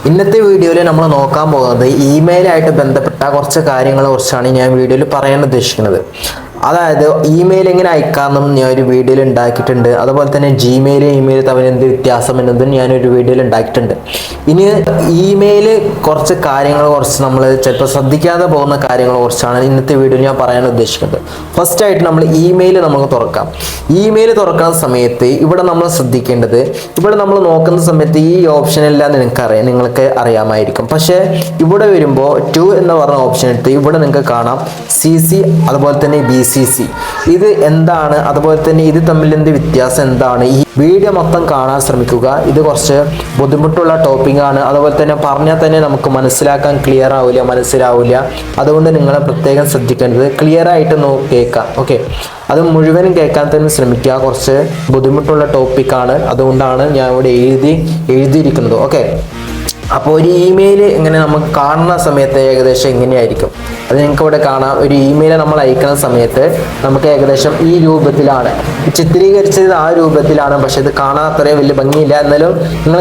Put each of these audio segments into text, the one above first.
ഇന്നത്തെ വീഡിയോയിൽ നമ്മൾ നോക്കാൻ പോകുന്നത് ഇമെയിലായിട്ട് ബന്ധപ്പെട്ട കുറച്ച് കാര്യങ്ങളെ കുറിച്ചാണ് ഞാൻ വീഡിയോയിൽ പറയാൻ ഉദ്ദേശിക്കുന്നത്. അതായത് ഇമെയിൽ എങ്ങനെ അയക്കാമെന്നും ഞാൻ ഒരു വീഡിയോയിൽ ഉണ്ടാക്കിയിട്ടുണ്ട്. അതുപോലെ തന്നെ ജിമെയിൽ ഇമെയിൽ തമ്മിൽ എന്ത് വ്യത്യാസം എന്നതും ഞാനൊരു വീഡിയോയിൽ ഉണ്ടാക്കിയിട്ടുണ്ട്. ഇനി ഇമെയിൽ കുറച്ച് കാര്യങ്ങൾ കുറച്ച് നമ്മൾ ചിലപ്പോൾ ശ്രദ്ധിക്കാതെ പോകുന്ന കാര്യങ്ങളെ കുറിച്ചാണ് ഇന്നത്തെ വീഡിയോയിൽ ഞാൻ പറയാൻ ഉദ്ദേശിക്കുന്നത്. ഫസ്റ്റ് ആയിട്ട് നമ്മൾ ഇമെയിൽ നമുക്ക് തുറക്കാം. ഇമെയിൽ തുറക്കുന്ന സമയത്ത് ഇവിടെ നമ്മൾ ശ്രദ്ധിക്കേണ്ടത്, ഇവിടെ നമ്മൾ നോക്കുന്ന സമയത്ത് ഈ ഓപ്ഷനെല്ലാം നിങ്ങൾക്ക് അറിയാമായിരിക്കും. പക്ഷേ ഇവിടെ വരുമ്പോൾ 2 എന്ന് പറഞ്ഞ ഓപ്ഷൻ എടുത്ത് ഇവിടെ നിങ്ങൾക്ക് കാണാം CC അതുപോലെ തന്നെ BCC. ഇത് എന്താണ്, അതുപോലെ തന്നെ ഇത് തമ്മിൽ എന്ത് വ്യത്യാസം എന്താണ്, ഈ വീഡിയോ മൊത്തം കാണാൻ ശ്രമിക്കുക. ഇത് കുറച്ച് ബുദ്ധിമുട്ടുള്ള ടോപ്പിക്കാണ്. അതുപോലെ തന്നെ പറഞ്ഞാൽ തന്നെ നമുക്ക് മനസ്സിലാവില്ല. അതുകൊണ്ട് നിങ്ങൾ പ്രത്യേകം ശ്രദ്ധിക്കേണ്ടത് ക്ലിയർ ആയിട്ട് കേൾക്കാം. ഓക്കെ, അത് മുഴുവനും കേൾക്കാൻ തന്നെ ശ്രമിക്കുക. കുറച്ച് ബുദ്ധിമുട്ടുള്ള ടോപ്പിക്കാണ്, അതുകൊണ്ടാണ് ഞാൻ ഇവിടെ എഴുതിയിരിക്കുന്നത്. ഓക്കെ, അപ്പോൾ ഒരു ഇമെയിൽ ഇങ്ങനെ നമുക്ക് കാണുന്ന സമയത്ത് ഏകദേശം ഇങ്ങനെയായിരിക്കും. അത് നിങ്ങൾക്ക് ഇവിടെ കാണാം. ഒരു ഇമെയിൽ നമ്മൾ അയക്കുന്ന സമയത്ത് നമുക്ക് ഏകദേശം ഈ രൂപത്തിലാണ് ചിത്രീകരിച്ചത്, ആ രൂപത്തിലാണ്. പക്ഷെ ഇത് കാണാൻ അത്രയും വലിയ ഭംഗിയില്ല. എന്നാലും നിങ്ങൾ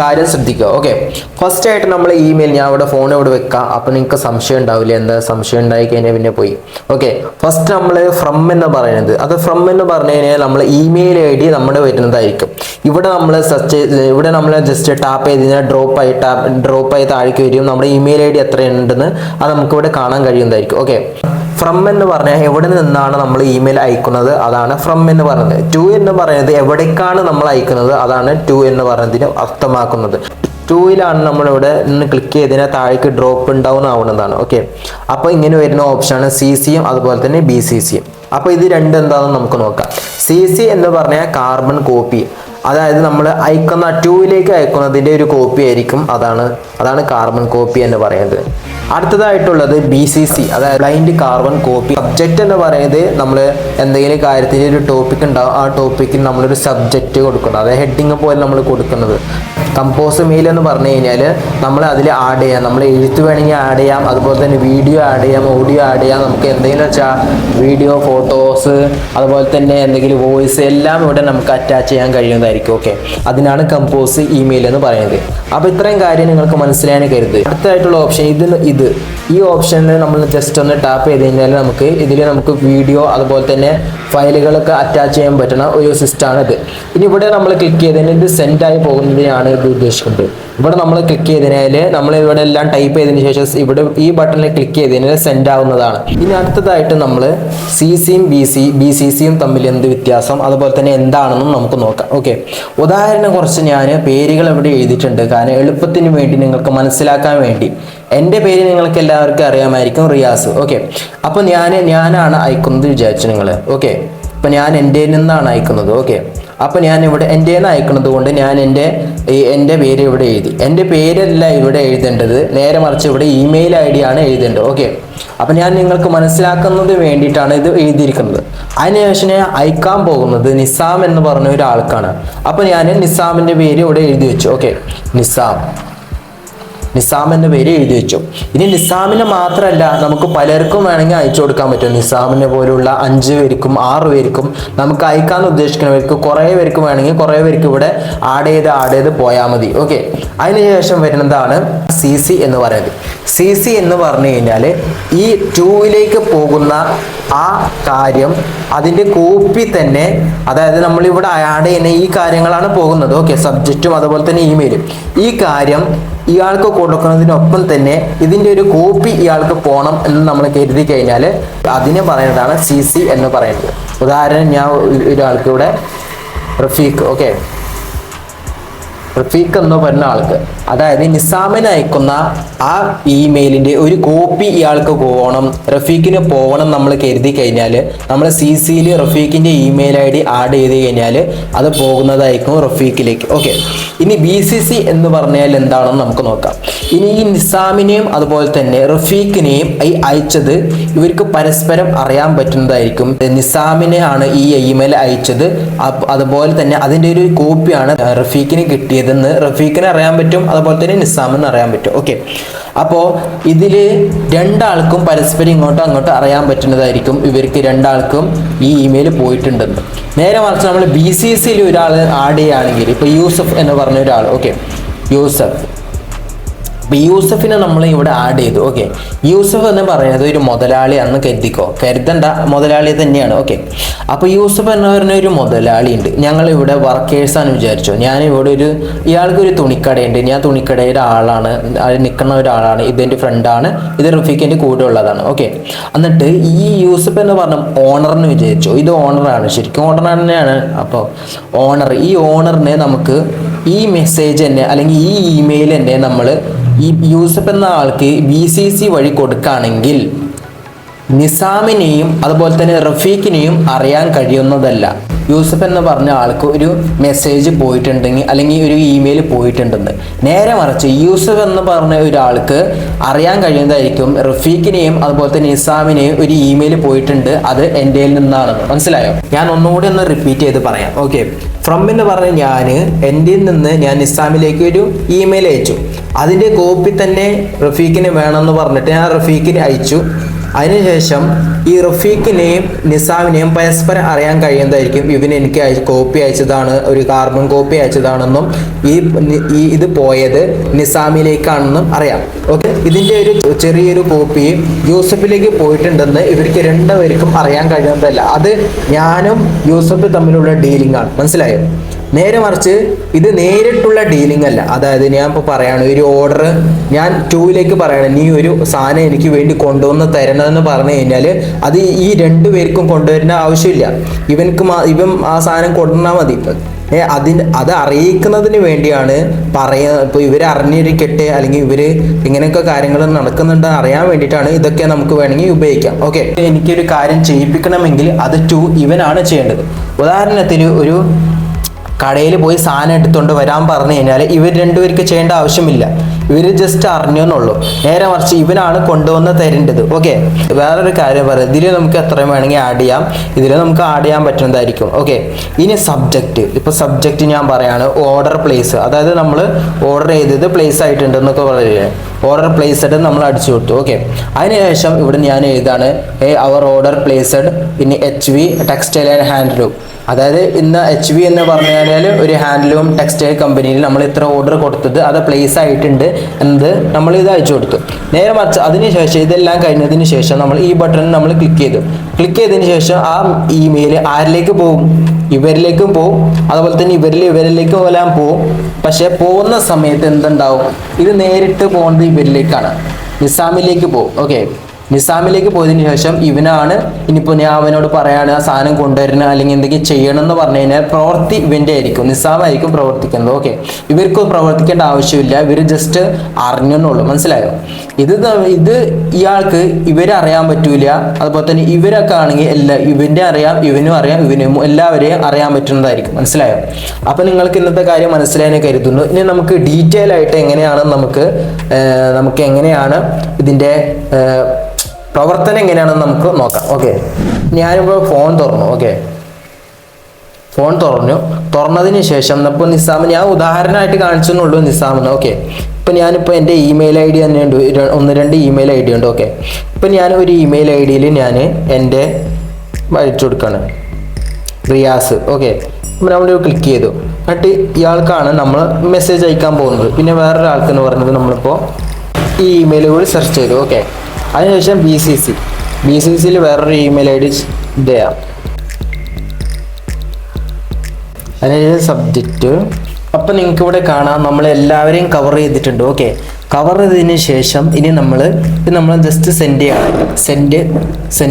കാര്യം ശ്രദ്ധിക്കുക. ഓക്കെ, ഫസ്റ്റ് ആയിട്ട് നമ്മൾ ഇമെയിൽ, ഞാൻ ഇവിടെ ഫോൺ ഇവിടെ വെക്കാം. അപ്പോൾ നിങ്ങൾക്ക് സംശയം ഉണ്ടാവില്ല. എന്താ സംശയം ഉണ്ടായി കഴിഞ്ഞാൽ പിന്നെ പോയി. ഓക്കെ, ഫസ്റ്റ് നമ്മൾ ഫ്രം എന്ന് പറയുന്നത്, അത് ഫ്രം എന്ന് പറഞ്ഞു കഴിഞ്ഞാൽ നമ്മൾ ഇമെയിൽ ID നമ്മുടെ വരുന്നതായിരിക്കും. ഇവിടെ നമ്മൾ ജസ്റ്റ് ടാപ്പ് ചെയ്ത് ഡ്രോപ്പ് ആയി താഴേക്ക് വരും. നമ്മുടെ ഇമെയിൽ ID എത്രയുണ്ടെന്ന് അത് നമുക്ക് ഇവിടെ കാണാൻ കഴിയുന്നതായിരിക്കും. ഓക്കെ, ഫ്രം എന്ന് പറഞ്ഞാൽ എവിടെ നിന്നാണ് നമ്മൾ ഇമെയിൽ അയക്കുന്നത്, അതാണ് ഫ്രം എന്ന് പറയുന്നത്. 2 എന്ന് പറയുന്നത് എവിടേക്കാണ് നമ്മൾ അയക്കുന്നത്, അതാണ് 2 എന്ന് പറയുന്നതിന് അർത്ഥമാക്കുന്നത്. 2ലാണ് നമ്മളിവിടെ നിന്ന് ക്ലിക്ക് ചെയ്തതിനാൽ താഴേക്ക് ഡ്രോപ്പ് ഡൗൺ ആവുന്നതാണ്. ഓക്കെ, അപ്പോൾ ഇങ്ങനെ വരുന്ന ഓപ്ഷനാണ് CCയും അതുപോലെ തന്നെ BCCയും. അപ്പോൾ ഇത് രണ്ടും എന്താണെന്ന് നമുക്ക് നോക്കാം. CC എന്ന് പറഞ്ഞാൽ കാർബൺ കോപ്പി, അതായത് നമ്മൾ അയക്കുന്ന 2ലേക്ക് അയക്കുന്നതിൻ്റെ ഒരു കോപ്പി ആയിരിക്കും. അതാണ് കാർബൺ കോപ്പി എന്ന് പറയുന്നത്. അടുത്തതായിട്ടുള്ളത് BCC, അതായത് ബ്ലൈൻഡ് കാർബൺ കോപ്പി. സബ്ജക്റ്റ് എന്ന് പറയുന്നത് നമ്മൾ എന്തെങ്കിലും കാര്യത്തിൽ ഒരു ടോപ്പിക് ഉണ്ടാവും, ആ ടോപ്പിക്കിന് നമ്മളൊരു സബ്ജക്റ്റ് കൊടുക്കണം, അതായത് ഹെഡിങ് പോലെ നമ്മൾ കൊടുക്കുന്നത്. കമ്പോസ് മെയിൽ എന്ന് പറഞ്ഞു കഴിഞ്ഞാൽ നമ്മൾ അതിൽ ആഡ് ചെയ്യാം, നമ്മൾ എഴുത്ത് വേണമെങ്കിൽ ആഡ് ചെയ്യാം, അതുപോലെ തന്നെ വീഡിയോ ആഡ് ചെയ്യാം, ഓഡിയോ ആഡ് ചെയ്യാം. നമുക്ക് എന്തെങ്കിലും വെച്ചാൽ വീഡിയോ, ഫോട്ടോസ്, അതുപോലെ തന്നെ എന്തെങ്കിലും വോയിസ് എല്ലാം ഇവിടെ നമുക്ക് അറ്റാച്ച് ചെയ്യാൻ കഴിയുന്നതായിരിക്കും. ഓക്കെ, അതിനാണ് കമ്പോസ് ഇമെയിൽ എന്ന് പറയുന്നത്. അപ്പോൾ ഇത്രയും കാര്യം നിങ്ങൾക്ക് മനസ്സിലാകാൻ കരുത്. അടുത്തതായിട്ടുള്ള ഓപ്ഷൻ ഈ ഓപ്ഷനിൽ നമ്മൾ ജസ്റ്റ് ഒന്ന് ടാപ്പ് ചെയ്ത് കഴിഞ്ഞാൽ നമുക്ക് വീഡിയോ അതുപോലെ തന്നെ ഫയലുകളൊക്കെ അറ്റാച്ച് ചെയ്യാൻ പറ്റുന്ന ഒരു സിസ്റ്റമാണ് ഇത്. ഇനി ഇവിടെ നമ്മൾ ക്ലിക്ക് ചെയ്തതിന് ഇത് സെൻഡ് ആയി പോകുന്നതിനാണ് ഇത് ഉദ്ദേശിക്കുന്നത്. ഇവിടെ നമ്മൾ ക്ലിക്ക് ചെയ്തതിനാൽ നമ്മൾ ഇവിടെ എല്ലാം ടൈപ്പ് ചെയ്തതിന് ശേഷം ഇവിടെ ഈ ബട്ടണിൽ ക്ലിക്ക് ചെയ്തതിനാൽ സെൻഡ് ആവുന്നതാണ്. ഇനി അടുത്തതായിട്ട് നമ്മൾ CCയും BCCയും തമ്മിൽ എന്ത് വ്യത്യാസം, അതുപോലെ തന്നെ എന്താണെന്നും നമുക്ക് നോക്കാം. ഓക്കെ, ഉദാഹരണം കുറച്ച് ഞാൻ പേരുകൾ ഇവിടെ എഴുതിയിട്ടുണ്ട്, കാരണം എളുപ്പത്തിന് വേണ്ടി നിങ്ങൾക്ക് മനസ്സിലാക്കാൻ വേണ്ടി. എൻ്റെ പേര് നിങ്ങൾക്ക് എല്ലാവർക്കും അറിയാമായിരിക്കും, റിയാസ്. ഓക്കെ, അപ്പോൾ ഞാനാണ് അയക്കുന്നത് വിചാരിച്ചു നിങ്ങൾ. ഓക്കെ, അപ്പോൾ ഞാൻ എൻ്റെ നിന്നാണ് അയക്കുന്നത്. ഓക്കെ, അപ്പോൾ ഞാൻ ഇവിടെ എൻ്റെ നിന്ന് അയക്കുന്നത് കൊണ്ട് ഞാൻ എൻ്റെ പേര് ഇവിടെ എഴുതി. എൻ്റെ പേരല്ല ഇവിടെ എഴുതേണ്ടത്, നേരെ മറിച്ച് ഇവിടെ ഇമെയിൽ ID ആണ് എഴുതേണ്ടത്. ഓക്കെ, അപ്പോൾ ഞാൻ നിങ്ങൾക്ക് മനസ്സിലാക്കുന്നത് വേണ്ടിയിട്ടാണ് ഇത് എഴുതിയിരിക്കുന്നത്. അതിനുശേഷം ഞാൻ അയക്കാൻ പോകുന്നത് നിസാം എന്ന് പറഞ്ഞ ഒരാൾക്കാണ്. അപ്പോൾ ഞാൻ നിസാമിൻ്റെ പേര് ഇവിടെ എഴുതി വെച്ചു. ഓക്കെ, നിസാം എന്ന പേര് എഴുതി വെച്ചു. ഇനി നിസാമിനെ മാത്രമല്ല, നമുക്ക് പലർക്കും വേണമെങ്കിൽ അയച്ചു കൊടുക്കാൻ പറ്റും. നിസാമിനെ പോലുള്ള 5 പേർക്കും 6 പേർക്കും നമുക്ക് അയക്കാൻ ഉദ്ദേശിക്കുന്നവർക്ക്, കുറേ പേർക്ക് വേണമെങ്കിൽ കുറേ പേർക്ക് ഇവിടെ ആഡ് ചെയ്ത് പോയാൽ മതി. ഓക്കെ, അതിനുശേഷം വരുന്നതാണ് CC എന്ന് പറയുന്നത്. CC എന്ന് പറഞ്ഞു കഴിഞ്ഞാൽ ഈ 2ലേക്ക് പോകുന്ന ആ കാര്യം, അതിൻ്റെ കോപ്പി തന്നെ, അതായത് നമ്മളിവിടെ ആഡ് ചെയ്യുന്ന ഈ കാര്യങ്ങളാണ് പോകുന്നത്. ഓക്കെ, സബ്ജക്റ്റും അതുപോലെ തന്നെ ഇമെയിലും. ഈ കാര്യം ഇയാൾക്ക് കൊടുക്കുന്നതിനൊപ്പം തന്നെ ഇതിൻ്റെ ഒരു കോപ്പി ഇയാൾക്ക് പോകണം എന്ന് നമ്മൾ കരുതി കഴിഞ്ഞാൽ അതിനെ പറയുന്നതാണ് CC എന്ന് പറയുന്നത്. ഉദാഹരണം, ഞാൻ ഒരാൾക്ക് ഇവിടെ റഫീഖ് എന്ന് പറഞ്ഞ ആൾക്ക്, അതായത് നിസാമിന് അയക്കുന്ന ആ ഇമെയിലിൻ്റെ ഒരു കോപ്പി ഇയാൾക്ക് പോകണം, റഫീഖിന് പോകണം നമ്മൾ കരുതി കഴിഞ്ഞാൽ നമ്മൾ CCയിൽ റഫീഖിൻ്റെ ഇമെയിൽ ID ആഡ് ചെയ്ത് കഴിഞ്ഞാൽ അത് പോകുന്നതായിരിക്കും റഫീഖിലേക്ക്. ഓക്കെ, ഇനി BCC എന്ന് പറഞ്ഞാൽ എന്താണെന്ന് നമുക്ക് നോക്കാം. ഇനി ഈ നിസാമിനെയും അതുപോലെ തന്നെ റഫീഖിനെയും അയച്ചത് ഇവർക്ക് പരസ്പരം അറിയാൻ പറ്റുന്നതായിരിക്കും. നിസാമിനെ ആണ് ഈ ഇമെയിൽ അയച്ചത്, അതുപോലെ തന്നെ അതിൻ്റെ ഒരു കോപ്പിയാണ് റഫീഖിന് കിട്ടിയതെന്ന് റഫീഖിന് അറിയാൻ പറ്റും, അതുപോലെ തന്നെ നിസാമിന് അറിയാൻ പറ്റും. ഓക്കെ, അപ്പോൾ ഇതിൽ രണ്ടാൾക്കും പരസ്പരം ഇങ്ങോട്ടും അങ്ങോട്ടും അറിയാൻ പറ്റുന്നതായിരിക്കും ഇവർക്ക് രണ്ടാൾക്കും ഈ ഇമെയിൽ പോയിട്ടുണ്ടെന്ന്. നേരെ മറിച്ച് നമ്മൾ BCCയിൽ ഒരാൾ ആഡ് ചെയ്യുകയാണെങ്കിൽ, ഇപ്പോൾ യൂസഫ് എന്ന് പറഞ്ഞ ഒരാൾ, ഓക്കെ, യൂസഫ്. അപ്പോൾ യൂസഫിനെ നമ്മൾ ഇവിടെ ആഡ് ചെയ്തു. ഓക്കെ, യൂസഫ് എന്ന് പറയുന്നത് ഒരു മുതലാളി അന്ന് കരുതണ്ട, മുതലാളി തന്നെയാണ്. ഓക്കെ, അപ്പോൾ യൂസഫ് എന്ന് പറഞ്ഞ ഒരു മുതലാളി ഉണ്ട്. ഞങ്ങൾ ഇവിടെ വർക്കേഴ്സാണ് വിചാരിച്ചോ. ഞാനിവിടെ ഇയാൾക്കൊരു തുണിക്കടയുണ്ട്. ഞാൻ തുണിക്കടയുടെ ആളാണ്, അത് നിൽക്കുന്ന ഒരാളാണ്. ഇതെൻ്റെ ഫ്രണ്ടാണ്, ഇത് റഫീഖിൻ്റെ കൂടെ ഉള്ളതാണ്. ഓക്കെ, എന്നിട്ട് ഈ യൂസഫ് എന്ന് പറഞ്ഞ ഓണറിന് വിചാരിച്ചോ. ഇത് ഓണറാണ്, ശരിക്കും ഓണർ തന്നെയാണ്. അപ്പോൾ ഈ ഓണറിനെ നമുക്ക് ഈ മെസ്സേജ് തന്നെ അല്ലെങ്കിൽ ഈ ഇമെയിൽ തന്നെ നമ്മൾ ഈ യൂസഫ് എന്ന ആൾക്ക് BCC വഴി കൊടുക്കുകയാണെങ്കിൽ നിസാമിനെയും അതുപോലെ തന്നെ റഫീഖിനെയും അറിയാൻ കഴിയുന്നതല്ല. യൂസഫ് എന്ന് പറഞ്ഞ ആൾക്ക് ഒരു മെസ്സേജ് പോയിട്ടുണ്ടെങ്കിൽ അല്ലെങ്കിൽ ഒരു ഇമെയിൽ പോയിട്ടുണ്ടെന്ന്. നേരെ മറിച്ച് യൂസഫ് എന്ന് പറഞ്ഞ ഒരാൾക്ക് അറിയാൻ കഴിയുന്നതായിരിക്കും റഫീഖിനെയും അതുപോലെ തന്നെ നിസാമിനെയും ഒരു ഇമെയിൽ പോയിട്ടുണ്ട്, അത് എൻ്റെ നിന്നാണെന്ന്. മനസ്സിലായോ? ഞാൻ ഒന്നുകൂടി ഒന്ന് റിപ്പീറ്റ് ചെയ്ത് പറയാം. ഓക്കെ, ഫ്രം എന്ന് പറഞ്ഞ് എൻ്റെ നിന്ന് ഞാൻ നിസാമിലേക്ക് ഒരു ഇമെയിൽ അയച്ചു. അതിൻ്റെ കോപ്പി തന്നെ റഫീഖിന് വേണമെന്ന് പറഞ്ഞിട്ട് ഞാൻ റഫീഖിന് അയച്ചു. അതിനുശേഷം ഈ റഫീഖിനെയും നിസാമിനെയും പരസ്പരം അറിയാൻ കഴിയുന്നതായിരിക്കും എനിക്ക് കോപ്പി അയച്ചതാണ്, ഒരു കാർബൺ കോപ്പി അയച്ചതാണെന്നും ഇത് പോയത് നിസാമിലേക്കാണെന്നും അറിയാം. ഓക്കെ, ഇതിൻ്റെ ഒരു ചെറിയൊരു കോപ്പി യൂസഫിലേക്ക് പോയിട്ടുണ്ടെന്ന് ഇവർക്ക് രണ്ടുപേർക്കും അറിയാൻ കഴിയുന്നതല്ല. അത് ഞാനും യൂസഫ് തമ്മിലുള്ള ഡീലിംഗ് ആണ്. മനസ്സിലായോ? നേരെ മറിച്ച് ഇത് നേരിട്ടുള്ള ഡീലിംഗ് അല്ല. അതായത് ഞാൻ ഇപ്പോൾ പറയാണ്, ഒരു ഓർഡർ ഞാൻ 2ലേക്ക് പറയണം, നീ ഒരു സാധനം എനിക്ക് വേണ്ടി കൊണ്ടുവന്ന് തരണമെന്ന് പറഞ്ഞു കഴിഞ്ഞാൽ അത് ഈ രണ്ടുപേർക്കും കൊണ്ടുവരേണ്ട ആവശ്യമില്ല. ഇവൻ ആ സാധനം കൊണ്ടുവന്നാൽ മതി. അത് അറിയിക്കുന്നതിന് വേണ്ടിയാണ് ഇപ്പോൾ ഇവർ അറിഞ്ഞിരിക്കട്ടെ അല്ലെങ്കിൽ ഇവർ ഇങ്ങനെയൊക്കെ കാര്യങ്ങൾ നടക്കുന്നുണ്ടെന്ന് അറിയാൻ വേണ്ടിയിട്ടാണ് ഇതൊക്കെ നമുക്ക് വേണമെങ്കിൽ ഉപയോഗിക്കാം. ഓക്കെ, എനിക്കൊരു കാര്യം ചെയ്യിപ്പിക്കണമെങ്കിൽ അത് ഇവനാണ് ചെയ്യേണ്ടത്. ഉദാഹരണത്തിന് ഒരു കടയിൽ പോയി സാധനം എടുത്തുകൊണ്ട് വരാൻ പറഞ്ഞു കഴിഞ്ഞാൽ ഇവർ രണ്ടുപേർക്ക് ചെയ്യേണ്ട ആവശ്യമില്ല, ഇവർ ജസ്റ്റ് അറിഞ്ഞെന്നുള്ളൂ. നേരെ മറിച്ച് ഇവനാണ് കൊണ്ടുവന്ന് തരേണ്ടത്. ഓക്കെ, വേറൊരു കാര്യം പറയാം, ഇതിൽ നമുക്ക് എത്രയും വേണമെങ്കിൽ ആഡ് ചെയ്യാം, ഇതിൽ നമുക്ക് ആഡ് ചെയ്യാൻ പറ്റുന്നതായിരിക്കും. ഓക്കെ, ഇനി സബ്ജക്റ്റ്. ഇപ്പോൾ സബ്ജക്റ്റ് ഞാൻ പറയാണ് ഓർഡർ പ്ലേസ്, അതായത് നമ്മൾ ഓർഡർ ചെയ്തത് പ്ലേസ് ആയിട്ടുണ്ടെന്നൊക്കെ പറയില്ലേ, ഓർഡർ പ്ലേസ്ഡ് നമ്മൾ അടിച്ചു കൊടുത്തു. ഓക്കെ, അതിനുശേഷം ഇവിടെ ഞാൻ എഴുതാണ് അവർ order placed in HV textile and handloom. അതായത് ഇന്ന് HV എന്ന് പറഞ്ഞു കഴിഞ്ഞാൽ ഒരു ഹാൻഡ്ലൂം ടെക്സ്റ്റൈൽ കമ്പനിയിൽ നമ്മൾ ഇത്ര ഓർഡർ കൊടുത്തത് അത് പ്ലേസ് ആയിട്ടുണ്ട് എന്നത് നമ്മൾ ഇത് അയച്ചു കൊടുത്തു. നേരെ മറിച്ച് അതിനുശേഷം ഇതെല്ലാം കഴിഞ്ഞതിന് ശേഷം നമ്മൾ ഈ ബട്ടൺ നമ്മൾ ക്ലിക്ക് ചെയ്തതിന് ശേഷം ആ ഇമെയിൽ ആരിലേക്ക് പോകും? ഇവരിലേക്കും പോകും, അതുപോലെ തന്നെ ഇവരിലേക്കും എല്ലാം പോകും. പക്ഷെ പോകുന്ന സമയത്ത് എന്തുണ്ടാവും? ഇത് നേരിട്ട് പോകുന്നത് ഇവരിലേക്കാണ്, നിസാമിലേക്ക് പോകും. ഓക്കെ, നിസാമിലേക്ക് പോയതിനു ശേഷം ഇവനാണ് ഇനിയിപ്പോൾ ഞാൻ അവനോട് പറയാണ് ആ സാധനം കൊണ്ടുവരണം അല്ലെങ്കിൽ എന്തെങ്കിലും ചെയ്യണം എന്ന് പറഞ്ഞു കഴിഞ്ഞാൽ പ്രവൃത്തി ഇവൻ്റെ ആയിരിക്കും, നിസാമായിരിക്കും പ്രവർത്തിക്കുന്നത്. ഓക്കെ, ഇവർക്ക് പ്രവർത്തിക്കേണ്ട ആവശ്യമില്ല, ഇവർ ജസ്റ്റ് അറിഞ്ഞെന്നുള്ളൂ. മനസ്സിലായോ? ഇത് ഇയാൾക്ക് ഇവരെ അറിയാൻ പറ്റൂല. അതുപോലെ തന്നെ ഇവരൊക്കെ ആണെങ്കിൽ ഇവൻ്റെ അറിയാം, ഇവനും അറിയാം, ഇവനും എല്ലാവരെയും അറിയാൻ പറ്റുന്നതായിരിക്കും. മനസ്സിലായോ? അപ്പം നിങ്ങൾക്ക് ഇന്നത്തെ കാര്യം മനസ്സിലായെന്ന് കരുതുന്നു. ഇനി നമുക്ക് ഡീറ്റെയിൽ ആയിട്ട് എങ്ങനെയാണ് നമുക്ക് എങ്ങനെയാണ് ഇതിൻ്റെ പ്രവർത്തനം എങ്ങനെയാണെന്ന് നമുക്ക് നോക്കാം. ഓക്കെ, ഞാനിപ്പോൾ ഫോൺ തുറന്നു. ഓക്കെ, ഫോൺ തുറന്നതിന് ശേഷം ഇപ്പോൾ നിസാം ഞാൻ ഉദാഹരണമായിട്ട് കാണിച്ചെന്നുള്ളൂ നിസാമെന്ന്. ഓക്കെ, ഇപ്പം ഞാനിപ്പോൾ എൻ്റെ ഇമെയിൽ ID തന്നെ ഉണ്ട്, 1-2 ഇമെയിൽ ID ഉണ്ട്. ഓക്കെ, ഇപ്പം ഞാൻ ഒരു ഇമെയിൽ IDയിൽ ഞാൻ എൻ്റെ അയച്ചു കൊടുക്കുകയാണ്, റിയാസ്. ഓക്കെ, അപ്പം നമ്മൾ ക്ലിക്ക് ചെയ്തു. എന്നിട്ട് ഇയാൾക്കാണ് നമ്മൾ മെസ്സേജ് അയക്കാൻ പോകുന്നത്. പിന്നെ വേറൊരാൾക്കെന്ന് പറഞ്ഞത് നമ്മളിപ്പോൾ ഈ ഇമെയിൽ കൂടി സെർച്ച് ചെയ്തു. ഓക്കെ, അതിനുശേഷം BCCയിൽ വേറൊരു ഇമെയിൽ ID ചെയ്യാം. അതിനുശേഷം സബ്ജക്റ്റ്. അപ്പം നിങ്ങൾക്ക് ഇവിടെ കാണാം നമ്മൾ എല്ലാവരെയും കവർ ചെയ്തിട്ടുണ്ട്. ഓക്കെ, കവർ ചെയ്തതിന് ശേഷം ഇനി നമ്മൾ ജസ്റ്റ് സെൻഡ്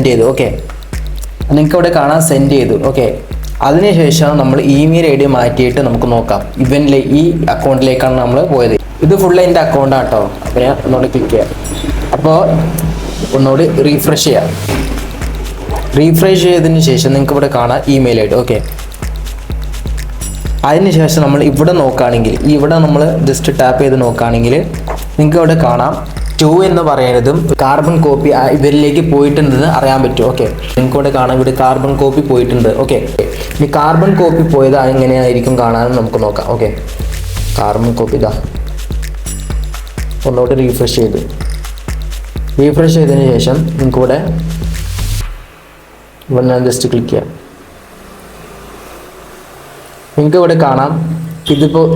ചെയ്തു. ഓക്കെ, നിങ്ങൾക്ക് ഇവിടെ കാണാം സെൻഡ് ചെയ്തു. ഓക്കെ, അതിനുശേഷം നമ്മൾ ഇമെയിൽ ID മാറ്റിയിട്ട് നമുക്ക് നോക്കാം. ഈ അക്കൗണ്ടിലേക്കാണ് നമ്മൾ പോയത്. ഇത് ഫുള്ള് എൻ്റെ അക്കൗണ്ടാണ് കേട്ടോ. അപ്പോൾ ഞാൻ ഒന്നുകൂടി ക്ലിക്ക് ചെയ്യാം. അപ്പോൾ ഒന്നുകൂടി റീഫ്രഷ് ചെയ്തതിന് ശേഷം നിങ്ങൾക്ക് ഇവിടെ കാണാം ഇമെയിൽ ID. ഓക്കെ, അതിനുശേഷം നമ്മൾ ഇവിടെ നോക്കുകയാണെങ്കിൽ ഇവിടെ നമ്മൾ ജസ്റ്റ് ടാപ്പ് ചെയ്ത് നോക്കുകയാണെങ്കിൽ നിങ്ങൾക്ക് ഇവിടെ കാണാം 2 എന്ന് പറയുന്നതും കാർബൺ കോപ്പി ഇവരിലേക്ക് പോയിട്ടുണ്ടെന്ന് അറിയാൻ പറ്റും. ഓക്കെ, നിങ്ങൾക്ക് ഇവിടെ കാണാം ഇവിടെ കാർബൺ കോപ്പി പോയിട്ടുണ്ട്. ഓക്കെ, ഇനി കാർബൺ കോപ്പി പോയത് എങ്ങനെയായിരിക്കും കാണാമെന്ന് നമുക്ക് നോക്കാം. ഓക്കെ, കാർബൺ കോപ്പി ഒന്നുകൂടി റീഫ്രഷ് ചെയ്തതിന് ശേഷം നിങ്ങൾക്ക് ഇവിടെ ഞാൻ ജസ്റ്റ് ക്ലിക്ക് ചെയ്യാം. നിങ്ങൾക്ക് ഇവിടെ കാണാം ഇതിപ്പോൾ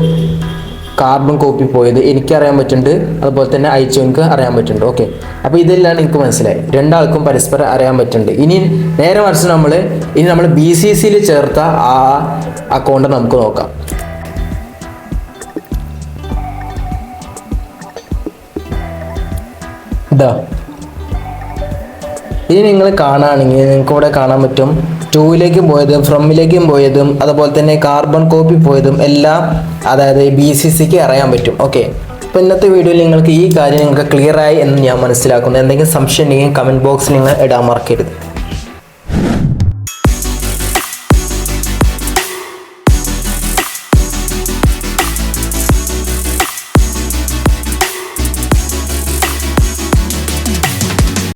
കാർബൺ കോപ്പി പോയത് എനിക്കറിയാൻ പറ്റുന്നുണ്ട്, അതുപോലെ തന്നെ അയച്ചവനക്ക് അറിയാൻ പറ്റുന്നുണ്ട്. ഓക്കെ, അപ്പോൾ ഇതെല്ലാം എനിക്ക് മനസ്സിലായി, രണ്ടാൾക്കും പരസ്പരം അറിയാൻ പറ്റുന്നുണ്ട്. ഇനി നേരെ മറിച്ച് നമ്മൾ BCCയിൽ ചേർത്ത ആ അക്കൗണ്ട് നമുക്ക് നോക്കാം. ഇതാ, ഇനി നിങ്ങൾ കാണുകയാണെങ്കിൽ നിങ്ങൾക്ക് ഇവിടെ കാണാൻ പറ്റും ടൂവിലേക്കും പോയതും ഫ്രമിലേക്കും പോയതും അതുപോലെ തന്നെ കാർബൺ കോപ്പി പോയതും എല്ലാം അതായത് BCCക്ക് അറിയാൻ പറ്റും. ഓക്കെ, അപ്പോൾ ഇന്നത്തെ വീഡിയോയിൽ നിങ്ങൾക്ക് ഈ കാര്യം നിങ്ങൾക്ക് ക്ലിയർ ആയി എന്ന് ഞാൻ മനസ്സിലാക്കുന്നു. എന്തെങ്കിലും സംശയം ഉണ്ടെങ്കിൽ കമൻറ്റ് ബോക്സിൽ നിങ്ങൾ ഇടാൻ മറക്കരുത്.